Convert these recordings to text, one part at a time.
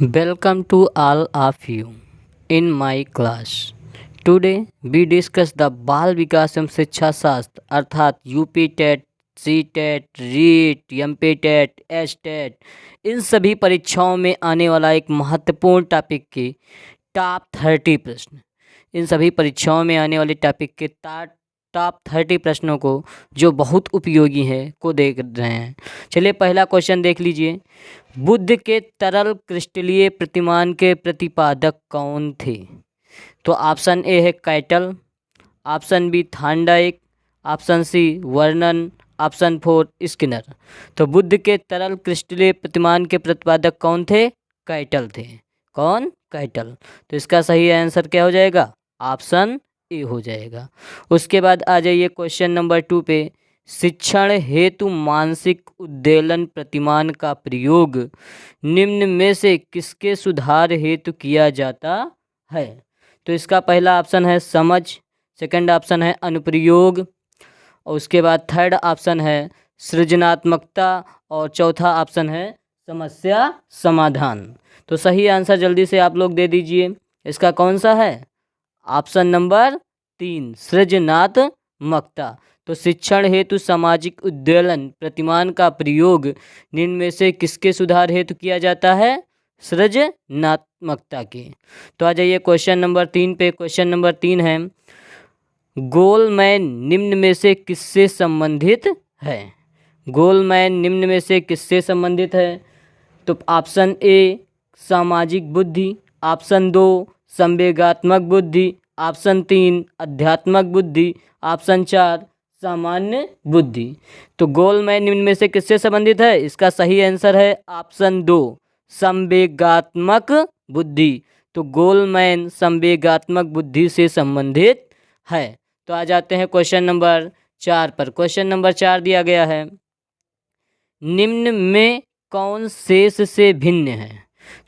Welcome to all of you in my class. Today we discuss the बाल विकास एवं शिक्षा शास्त्र अर्थात UP TET, C TET, REET, MP TET, S TET इन सभी परीक्षाओं में आने वाला एक महत्वपूर्ण टॉपिक के टॉप 30 प्रश्न। इन सभी परीक्षाओं में आने वाले टॉपिक के टॉप 30 प्रश्नों को जो बहुत उपयोगी है को देख रहे हैं। चलिए पहला क्वेश्चन देख लीजिए। बुद्ध के तरल क्रिस्टलीय प्रतिमान के प्रतिपादक कौन थे? तो ऑप्शन ए है Cattell, option B Thorndike, option C Vernon, option 4 Skinner. तो बुद्ध के तरल क्रिस्टलीय प्रतिमान के प्रतिपादक कौन थे? कैटल थे। कौन? कैटल। तो इसका सही आंसर क्या हो जाएगा? ऑप्शन ए हो जाएगा। उसके बाद आ जाइए क्वेश्चन नंबर 2 पे। शिक्षण हेतु मानसिक उद्वेलन प्रतिमान का प्रयोग निम्न में से किसके सुधार हेतु किया जाता है? तो इसका पहला ऑप्शन है समझ, सेकंड ऑप्शन है अनुप्रयोग, और उसके बाद थर्ड ऑप्शन है सृजनात्मकता, और चौथा ऑप्शन है समस्या समाधान। तो सही आंसर जल्दी से आप लोग दे दीजिए। इसका कौन सा है? ऑप्शन नंबर 3 सृजनात्मकता। तो शिक्षण हेतु सामाजिक उद्वेलन प्रतिमान का प्रयोग निम्न में से किसके सुधार हेतु किया जाता है? सृजनात्मकता के। तो आ जाइए क्वेश्चन नंबर 3 पे। क्वेश्चन नंबर 3 है गोलमैन निम्न में से किससे संबंधित है? गोलमैन निम्न में से किससे संबंधित है? तो ऑप्शन ए सामाजिक बुद्धि, ऑप्शन 2 संवेगात्मक बुद्धि, ऑप्शन 3 अध्यात्मक बुद्धि, ऑप्शन 4 सामान्य बुद्धि। तो गोलमैन निम्न में से किससे संबंधित है? इसका सही आंसर है ऑप्शन 2 संवेगात्मक बुद्धि। तो गोलमैन संवेगात्मक बुद्धि से संबंधित है। तो आ जाते हैं क्वेश्चन नंबर 4 पर। क्वेश्चन नंबर 4 दिया गया है निम्न में कौन शेष से भिन्न है?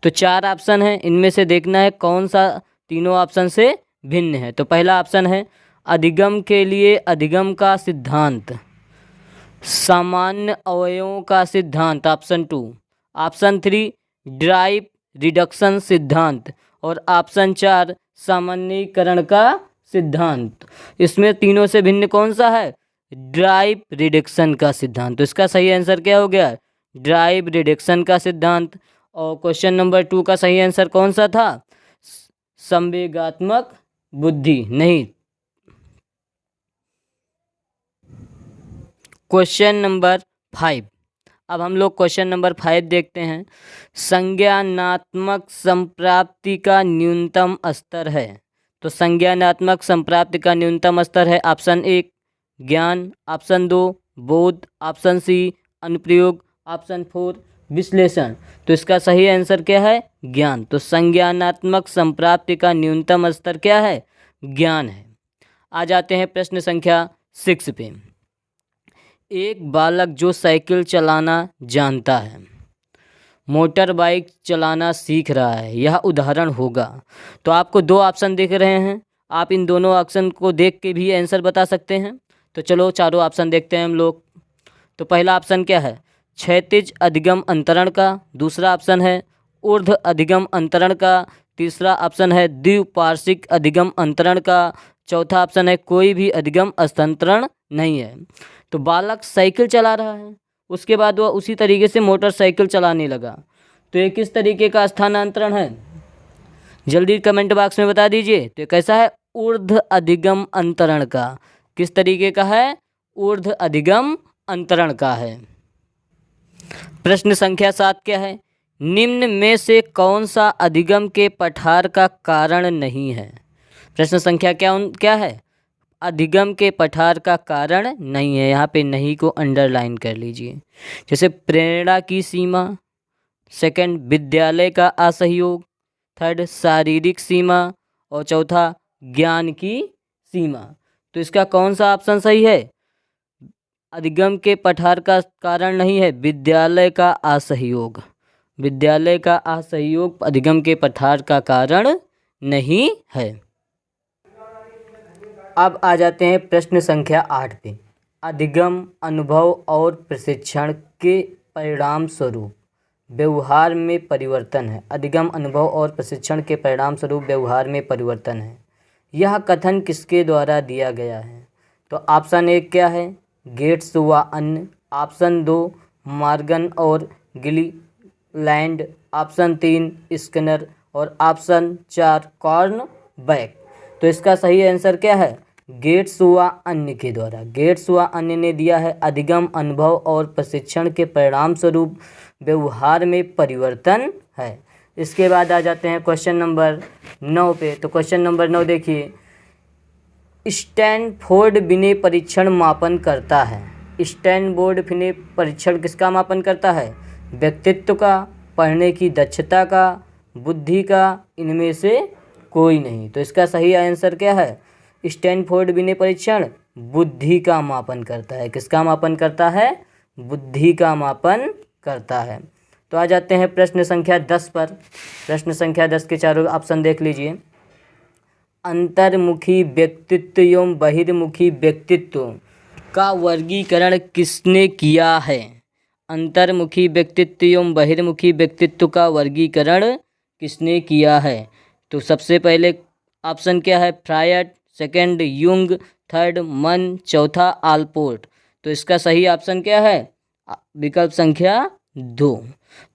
तो 4 ऑप्शन है, इनमें से देखना है कौन सा तीनों ऑप्शन से भिन्न है। तो पहला ऑप्शन है अधिगम के लिए अधिगम का सिद्धांत, सामान्य अवयवों का सिद्धांत ऑप्शन 2, ऑप्शन 3 ड्राइव रिडक्शन सिद्धांत, और ऑप्शन 4 सामान्यीकरण का सिद्धांत। इसमें तीनों से भिन्न कौन सा है? ड्राइव रिडक्शन का सिद्धांत। तो इसका सही आंसर क्या हो गया? ड्राइव रिडक्शन का सिद्धांत। और क्वेश्चन नंबर 2 का सही आंसर कौन सा था? संवेगात्मक बुद्धि नहीं। Question number 5। अब हम लोग क्वेश्चन नंबर 5 देखते हैं। संज्ञानात्मक संप्राप्ति का न्यूनतम स्तर है। तो संज्ञानात्मक संप्राप्ति का न्यूनतम स्तर है ऑप्शन 1 ज्ञान, ऑप्शन 2 बोध, ऑप्शन सी अनुप्रयोग, ऑप्शन 4 विश्लेषण। तो इसका सही आंसर क्या है? ज्ञान। तो संज्ञानात्मक संप्राप्ति का न्यूनतम स्तर क्या है? ज्ञान है। आ जाते हैं प्रश्न संख्या 6 पे। एक बालक जो साइकिल चलाना जानता है, मोटर बाइक चलाना सीख रहा है, यह उदाहरण होगा। तो आपको 2 ऑप्शन दिख रहे हैं, आप इन दोनों ऑप्शन को देख के भी आंसर बता सकते हैं। तो चलो चारों ऑप्शन देखते हैं हम लोग। तो पहला ऑप्शन क्या है? क्षैतिज अधिगम अंतरण का, दूसरा ऑप्शन है ऊर्ध्व अधिगम अंतरण का, तीसरा ऑप्शन है द्विपार्श्विक अधिगम अंतरण का, चौथा ऑप्शन है कोई भी अधिगम हस्तांतरण नहीं है। तो बालक साइकिल चला रहा है, उसके बाद वह उसी तरीके से मोटरसाइकिल चलाने लगा। तो ये किस तरीके का स्थानांतरण है? जल्दी कमेंट बॉक्स में बता दीजिए। तो ये कैसा है? ऊर्ध्व अधिगम अंतरण का। किस तरीके का है? ऊर्ध्व अधिगम अंतरण का है। प्रश्न संख्या 7 क्या है? निम्न में से कौन सा अधिगम के पठार का कारण नहीं है? प्रश्न संख्या क्या है? अधिगम के पठार का कारण नहीं है। यहाँ पे नहीं को अंडरलाइन कर लीजिए। जैसे प्रेरणा की सीमा, सेकंड विद्यालय का असहयोग, थर्ड शारीरिक सीमा, और चौथा ज्ञान की सीमा। तो इसका कौन सा ऑप्शन सही है? अधिगम के पठार का कारण नहीं है विद्यालय का असहयोग। विद्यालय का असहयोग अधिगम के पठार का कारण नहीं है। अब आ जाते हैं प्रश्न संख्या 8 पे। अधिगम, अनुभव और प्रशिक्षण के परिणाम स्वरूप व्यवहार में परिवर्तन है। अधिगम, अनुभव और प्रशिक्षण के परिणाम स्वरूप व्यवहार में परिवर्तन है। यह कथन किसके द्वारा दिया गया है? तो ऑप्शन 1 क्या है? गेट्स व अन्य। ऑप्शन 2 मॉर्गन और गिलीलैंड। ऑप्शन 3 स्किनर और ऑप्शन 4 कॉर्नबैक। तो इसका सही आंसर क्या है? गेट्स व अन्य के द्वारा। गेट्स व अन्य ने दिया है अधिगम, अनुभव और प्रशिक्षण के परिणाम स्वरूप व्यवहार में परिवर्तन है। इसके बाद आ जाते हैं क्वेश्चन नंबर 9 पे। तो क्वेश्चन नंबर 9 देखिए, स्टैनफोर्ड बिने परीक्षण मापन करता है। स्टैनफोर्ड बिने परीक्षण किसका मापन करता है? व्यक्तित्व का, पढ़ने की दक्षता का, बुद्धि का, इनमें से कोई नहीं। तो इसका सही आंसर क्या है? स्टैनफोर्ड बिने परीक्षण बुद्धि का मापन करता है। किसका मापन करता है? बुद्धि का मापन करता है। तो आ जाते हैं प्रश्न संख्या 10 पर। प्रश्न संख्या 10 के चारों ऑप्शन देख लीजिए। अंतर्मुखी व्यक्तित्व एवं बहिर्मुखी व्यक्तित्व का वर्गीकरण किसने किया है? अंतर्मुखी व्यक्तित्व एवं बहिर्मुखी व्यक्तित्व का वर्गीकरण किसने किया है? तो सबसे पहले ऑप्शन क्या है? फ्रायड, सेकंड युंग, थर्ड मन, चौथा आलपोर्ट। तो इसका सही ऑप्शन क्या है? विकल्प संख्या 2।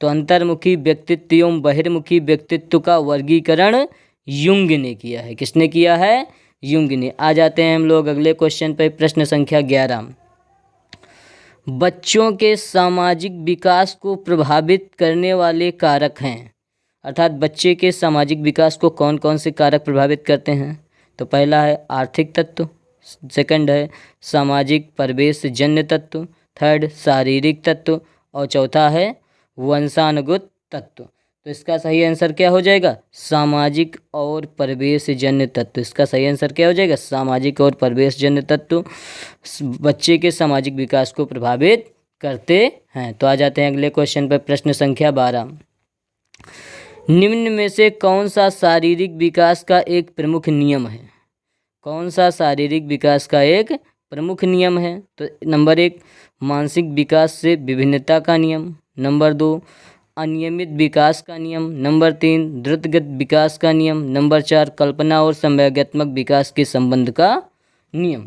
तो अंतर्मुखी व्यक्तित्व एवं बहिर्मुखी व्यक्तित्व का वर्गीकरण युंग ने किया है। किसने किया है? युंग ने। आ जाते हैं हम लोग अगले क्वेश्चन पर। प्रश्न संख्या 11, बच्चों के सामाजिक विकास को प्रभावित करने वाले कारक हैं। अर्थात बच्चे के सामाजिक विकास को कौन कौन से कारक प्रभावित करते हैं? तो पहला है आर्थिक तत्व, सेकंड है सामाजिक परिवेश जन्य तत्व, थर्ड शारीरिक तत्व और चौथा है वंशानुगत तत्व। तो इसका सही आंसर क्या हो जाएगा? सामाजिक और परिवेश जन्य तत्व। इसका सही आंसर क्या हो जाएगा? सामाजिक और परिवेश जन्य तत्व बच्चे के सामाजिक विकास को प्रभावित करते हैं। तो आ जाते हैं अगले क्वेश्चन पर। प्रश्न संख्या 12, निम्न में से कौन सा शारीरिक विकास का एक प्रमुख नियम है? कौन सा शारीरिक विकास का एक प्रमुख नियम है? तो नंबर 1 मानसिक विकास से विभिन्नता का नियम, नंबर 2 अनियमित विकास का नियम, नंबर 3 द्रुतगत विकास का नियम, नंबर 4 कल्पना और संवेगात्मक विकास के संबंध का नियम।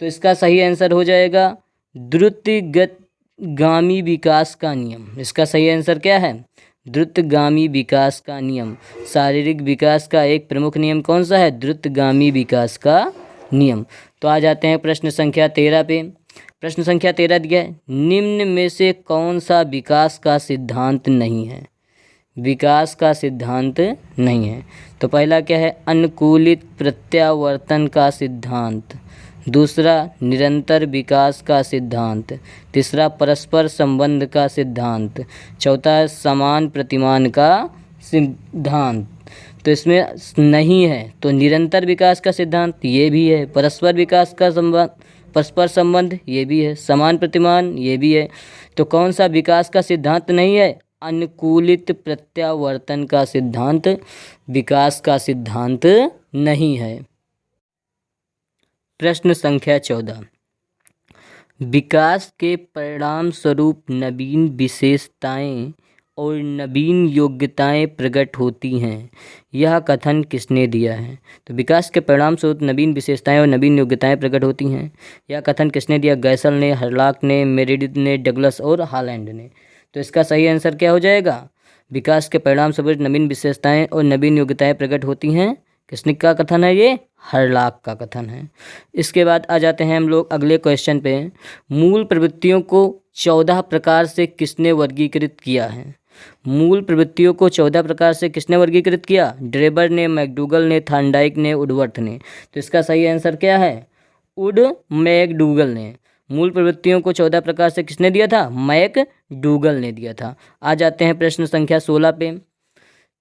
तो इसका सही आंसर हो जाएगा द्रुतगामी विकास का नियम। इसका सही आंसर क्या है? द्रुतगामी विकास का नियम। शारीरिक विकास का एक प्रमुख नियम कौन सा है? द्रुतगामी विकास का नियम। तो आ जाते हैं प्रश्न संख्या 13 पे। प्रश्न संख्या 13 दिया है, निम्न में से कौन सा विकास का सिद्धांत नहीं है? विकास का सिद्धांत नहीं है। तो पहला क्या है? अनुकूलित प्रत्यावर्तन का सिद्धांत, दूसरा निरंतर विकास का सिद्धांत, तीसरा परस्पर संबंध का सिद्धांत, चौथा है समान प्रतिमान का सिद्धांत। तो इसमें नहीं है। तो निरंतर विकास का सिद्धांत ये भी है, परस्पर विकास का संबंध, परस्पर संबंध ये भी है, समान प्रतिमान ये भी है। तो कौन सा विकास का सिद्धांत नहीं है? अनुकूलित प्रत्यावर्तन का सिद्धांत विकास का सिद्धांत नहीं है। प्रश्न संख्या 14, विकास के परिणाम स्वरूप नवीन विशेषताएं और नवीन योग्यताएं प्रकट होती हैं। यह कथन किसने दिया है? तो विकास के परिणाम स्वरूप नवीन विशेषताएं और नवीन योग्यताएं प्रकट होती हैं, यह कथन किसने दिया? गैसल ने, हर्लॉक ने, मेरेडिथ ने, डगलस और हॉलैंड ने। तो इसका सही आंसर क्या हो जाएगा? विकास के परिणाम स्वरूप नवीन विशेषताएं और नवीन योग्यताएं प्रकट होती हैं, किसने का कथन है? ये हर्लॉक का कथन है। इसके बाद आ जाते हैं हम लोग अगले क्वेश्चन पे। मूल प्रवृत्तियों को 14 प्रकार से किसने वर्गीकृत किया है? मूल प्रवृत्तियों को 14 प्रकार से किसने वर्गीकृत किया? ड्रेबर ने, मैकडूगल ने, थॉर्नडाइक ने, वुडवर्थ ने। तो इसका सही आंसर क्या है? मैकडूगल ने। मूल प्रवृत्तियों को 14 प्रकार से किसने दिया था? मैकडूगल ने दिया था। आ जाते हैं प्रश्न संख्या 16 पे।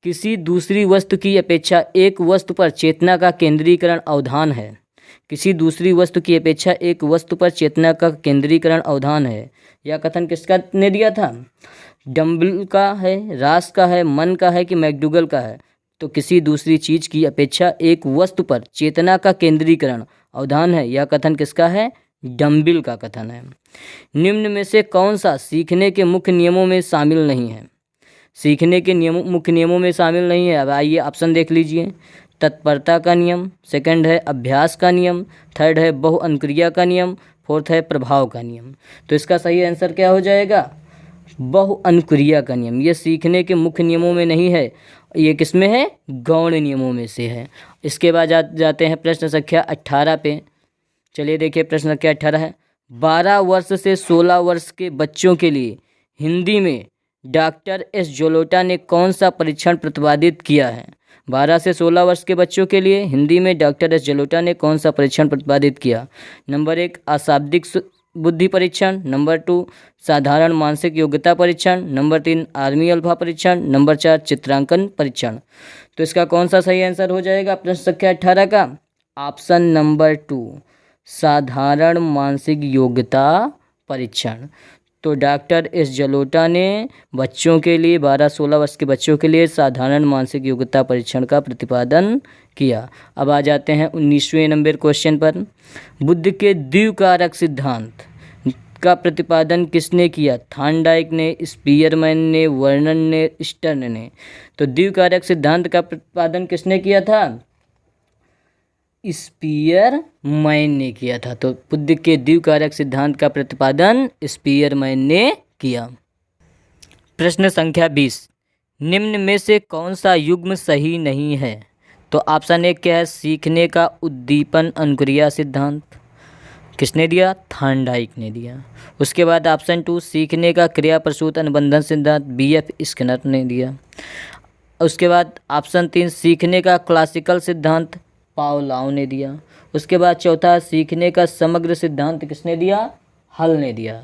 किसी दूसरी वस्तु की अपेक्षा एक वस्तु पर चेतना का केंद्रीकरण अवधान है। किसी दूसरी वस्तु की अपेक्षा एक वस्तु पर चेतना का केंद्रीकरण अवधान है। यह कथन किसका ने दिया था? डम्बल का है, रास का है, मन का है कि मैकडूगल का है? तो किसी दूसरी चीज की अपेक्षा एक वस्तु पर चेतना का केंद्रीकरण अवधान है, यह कथन किसका है? डम्बल का कथन है। निम्न में से कौन सा सीखने के मुख्य नियमों में शामिल नहीं है? सीखने के नियमों मुख्य नियमों में शामिल नहीं है। अब आइए ऑप्शन देख लीजिए। तत्परता का नियम, सेकंड है अभ्यास का नियम, थर्ड है बहुअनुक्रिया का नियम, फोर्थ है प्रभाव का नियम। तो इसका सही आंसर क्या हो जाएगा? बहुअनुक्रिया का नियम। ये सीखने के मुख्य नियमों में नहीं है, ये किसमें है? गौण नियमों में से है। इसके बाद जाते हैं प्रश्न संख्या 18 पे। चलिए देखिए प्रश्न संख्या 18 है, 12 वर्ष से 16 वर्ष के बच्चों के लिए हिंदी में डॉक्टर एस जलोटा ने कौन सा परीक्षण प्रतिपादित किया है? 12 से 16 वर्ष के बच्चों के लिए हिंदी में डॉक्टर एस जलोटा ने कौन सा परीक्षण प्रतिपादित किया? नंबर 1 अशाब्दिक बुद्धि परीक्षण, नंबर 2 साधारण मानसिक योग्यता परीक्षण, नंबर 3 आर्मी अल्फा परीक्षण, नंबर 4 चित्रांकन परीक्षण। तो इसका कौन सा सही आंसर हो जाएगा प्रश्न संख्या 18 का? ऑप्शन नंबर 2 साधारण मानसिक योग्यता परीक्षण। तो डॉक्टर एस जलोटा ने बच्चों के लिए 12-16 वर्ष के बच्चों के लिए साधारण मानसिक योग्यता परीक्षण का प्रतिपादन किया। अब आ जाते हैं 19वें नंबर क्वेश्चन पर। बुद्ध के द्विकारक सिद्धांत का प्रतिपादन किसने किया? थॉर्नडाइक ने, स्पीयरमैन ने, वर्नन ने, स्टर्न ने। तो द्विकारक सिद्धांत का प्रतिपादन किसने किया था? स्पीयरमैन ने किया था। तो बुद्ध के द्विकारक सिद्धांत का प्रतिपादन स्पीयरमैन ने किया। प्रश्न संख्या 20, निम्न में से कौन सा युग्म सही नहीं है? तो ऑप्शन 1 क्या है? सीखने का उद्दीपन अनुक्रिया सिद्धांत। किसने दिया? थॉर्नडाइक ने दिया। उसके बाद ऑप्शन 2 सीखने का क्रिया प्रसूत अनुबंधन सिद्धांत, BF स्किनर ने दिया। उसके बाद ऑप्शन 3 सीखने का क्लासिकल सिद्धांत, पावलोव ने दिया। उसके बाद चौथा सीखने का समग्र सिद्धांत किसने दिया? हल ने दिया।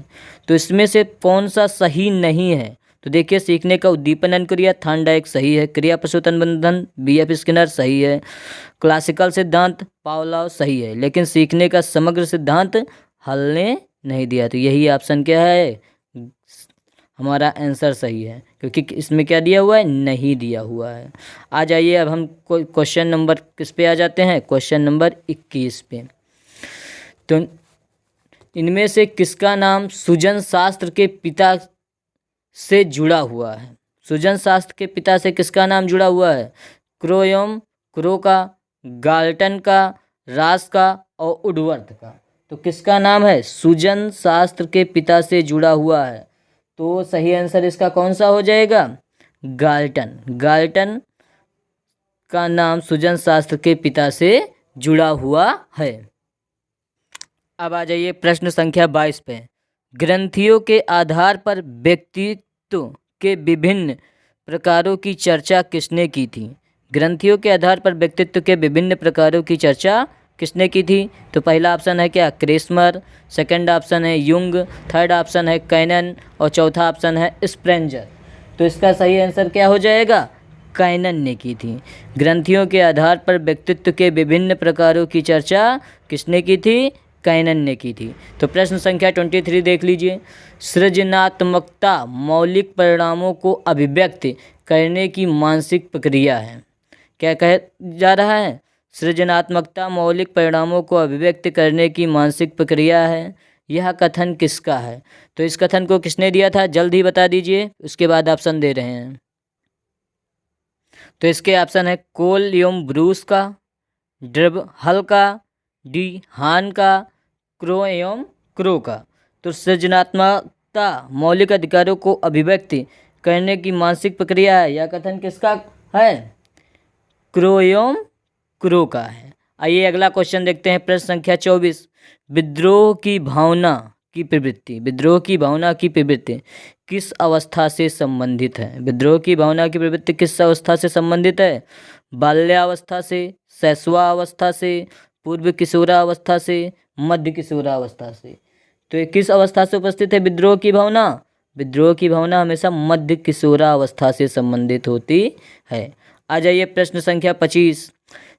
तो इसमें से कौन सा सही नहीं है? तो देखिए सीखने का उद्दीपन अनुक्रिया थॉर्नडाइक सही है, क्रिया प्रसूत अनुबंधन BF स्किनर सही है, क्लासिकल सिद्धांत पावलोव सही है, लेकिन सीखने का समग्र सिद्धांत हल ने नहीं दिया। तो यही ऑप्शन क्या है? हमारा आंसर सही है, क्योंकि इसमें क्या दिया हुआ है? नहीं दिया हुआ है। आ जाइए अब हम क्वेश्चन नंबर किस पे आ जाते हैं? क्वेश्चन नंबर 21 पे। तो इनमें से किसका नाम सुजन शास्त्र के पिता से जुड़ा हुआ है? सुजन शास्त्र के पिता से किसका नाम जुड़ा हुआ है? क्रो का, गाल्टन का, रास का और वुडवर्थ का। तो किसका नाम है? सुजन शास्त्र के पिता से जुड़ा हुआ है। तो सही आंसर इसका कौन सा हो जाएगा? गाल्टन। गाल्टन का नाम सुजन शास्त्र के पिता से जुड़ा हुआ है। अब आ जाइए प्रश्न संख्या 22 पे। ग्रंथियों के आधार पर व्यक्तित्व के विभिन्न प्रकारों की चर्चा किसने की थी? ग्रंथियों के आधार पर व्यक्तित्व के विभिन्न प्रकारों की चर्चा किसने की थी? तो पहला ऑप्शन है क्या? क्रेस्मर, सेकंड ऑप्शन है युंग, थर्ड ऑप्शन है कैनन और चौथा ऑप्शन है स्प्रेंजर। तो इसका सही आंसर क्या हो जाएगा? कैनन ने की थी। ग्रंथियों के आधार पर व्यक्तित्व के विभिन्न प्रकारों की चर्चा किसने की थी? कैनन ने की थी। तो प्रश्न संख्या 23 देख लीजिए। सृजनात्मकता मौलिक परिणामों को अभिव्यक्त करने की मानसिक प्रक्रिया है। क्या कह जा रहा है? सृजनात्मकता मौलिक परिणामों को अभिव्यक्त करने की मानसिक प्रक्रिया है। यह कथन किसका है? तो इस कथन को किसने दिया था? जल्द ही बता दीजिए, उसके बाद ऑप्शन दे रहे हैं। तो इसके ऑप्शन है कोल एवं ब्रूस का, ड्रब हल का, डी हान का, क्रो एवं क्रो का। तो सृजनात्मकता मौलिक अधिकारों को अभिव्यक्त करने की मानसिक प्रक्रिया है, यह कथन किसका है? क्रो एवं क्रो का है। आइए अगला क्वेश्चन देखते हैं। प्रश्न संख्या 24, विद्रोह की भावना की प्रवृत्ति, विद्रोह की भावना की प्रवृत्ति किस अवस्था से संबंधित है? विद्रोह की भावना की प्रवृत्ति किस अवस्था से संबंधित है? बाल्यावस्था से, शैशवावस्था से, पूर्व किशोरावस्था से, मध्य किशोरावस्था से। तो ये किस अवस्था से उपस्थित है विद्रोह की भावना? विद्रोह की भावना हमेशा मध्य किशोरावस्था से संबंधित होती है। आ जाइए प्रश्न संख्या 25,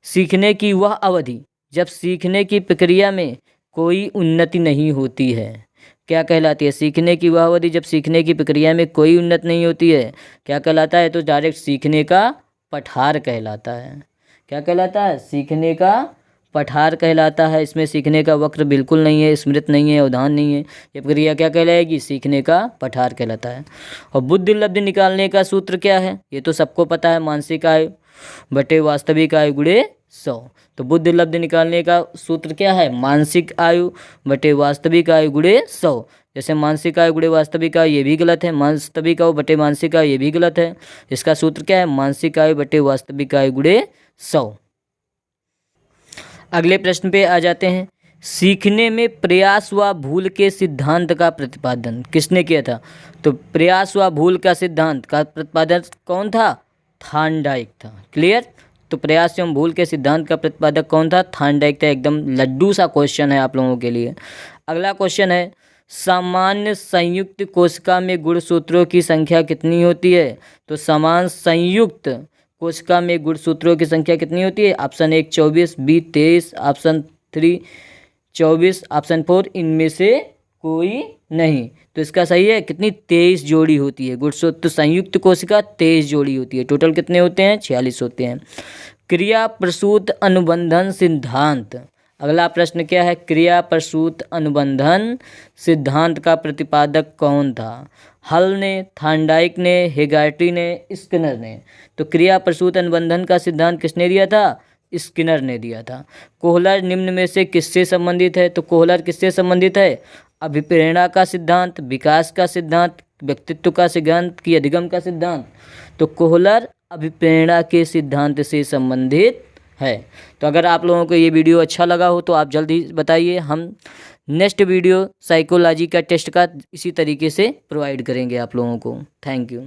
सीखने की वह अवधि जब सीखने की प्रक्रिया में कोई उन्नति नहीं होती है क्या कहलाती है? सीखने की वह अवधि जब सीखने की प्रक्रिया में कोई उन्नति नहीं होती है क्या कहलाता है? तो डायरेक्ट सीखने का पठार कहलाता है। क्या कहलाता है? सीखने का पठार कहलाता है। इसमें सीखने का वक्र बिल्कुल नहीं है, स्मृत नहीं है, अवधान नहीं है। ये प्रक्रिया क्या कहलाएगी? सीखने का पठार कहलाता है। और बुद्धि लब्धि निकालने का सूत्र क्या है? ये तो सबको पता है, मानसिक आयु बटे वास्तविक आयु गुणे 100। तो बुद्धि लब्धि निकालने का सूत्र क्या है? मानसिक आयु बटे वास्तविक आयु गुणे 100। जैसे मानसिक आयु गुणे वास्तविक आयु, ये भी गलत है। वास्तविक आयु बटे मानसिक आयु, ये भी गलत है। इसका सूत्र क्या है? मानसिक आयु बटे वास्तविक आयु गुणे 100। अगले प्रश्न पे आ जाते हैं। सीखने में प्रयास व भूल के सिद्धांत का प्रतिपादन किसने किया था? तो प्रयास व भूल का सिद्धांत का प्रतिपादक कौन था? थार्नडाइक था। क्लियर? तो प्रयास एवं भूल के सिद्धांत का प्रतिपादक कौन था? थार्नडाइक था। एकदम लड्डू सा क्वेश्चन है आप लोगों के लिए। अगला क्वेश्चन है, सामान्य संयुक्त कोशिका में गुणसूत्रों की संख्या कितनी होती है? तो समान संयुक्त कोशिका में गुणसूत्रों की संख्या कितनी होती है? ऑप्शन 1 24, बी 23, ऑप्शन 3 24, ऑप्शन 4 इनमें से कोई नहीं। तो इसका सही है कितनी? 23 जोड़ी होती है गुणसूत्र। संयुक्त कोशिका 23 जोड़ी होती है। टोटल कितने होते हैं? 46 होते हैं। क्रिया प्रसूत अनुबंधन सिद्धांत। अगला प्रश्न क्या है? क्रिया प्रसूत अनुबंधन सिद्धांत का प्रतिपादक कौन था? हल ने, थार्नडाइक ने, हेगार्टी ने, स्किनर ने। तो क्रिया प्रसूत अनुबंधन का सिद्धांत किसने दिया था? स्किनर ने दिया था। कोहलर निम्न में से किससे संबंधित है? तो कोहलर किससे संबंधित है? अभिप्रेरणा का सिद्धांत, विकास का सिद्धांत, व्यक्तित्व का सिद्धांत की अधिगम का सिद्धांत। तो कोहलर अभिप्रेरणा के सिद्धांत से संबंधित है। तो अगर आप लोगों को ये वीडियो अच्छा लगा हो तो आप जल्दी बताइए। हम नेक्स्ट वीडियो साइकोलॉजी का टेस्ट का इसी तरीके से प्रोवाइड करेंगे आप लोगों को। Thank you.